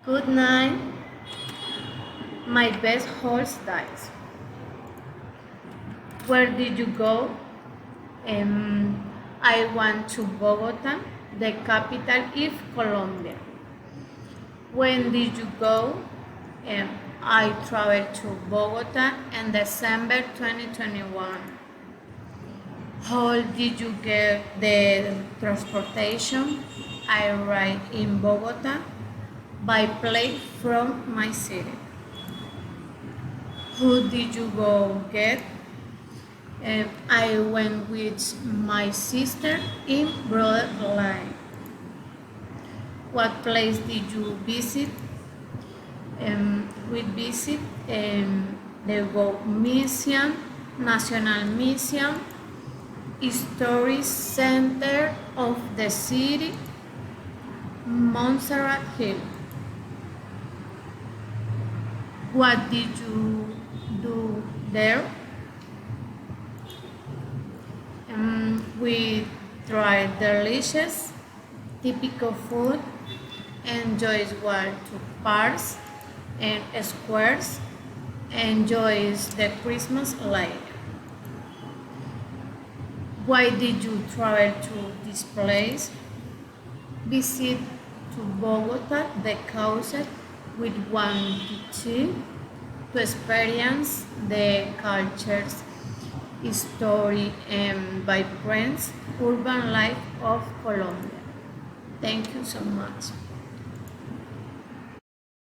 Good night. My best horse dies. Where did you go? I went to Bogota, the capital of Colombia. When did you go? I traveled to Bogota in December 2021. How did you get the transportation? I arrived in Bogota by plane from my city. Who did you go get? I went with my sister in Brother Line. What place did you visit? We visit the Gold Museum, National Museum, History Center of the city, Montserrat Hill. What did you do there? We tried delicious, typical food, enjoys walk to parks and squares, enjoys the Christmas light. Why did you travel to this place? Visit to Bogota, the coast with one to experience the cultures, history, and vibrant urban life of Colombia. Thank you so much.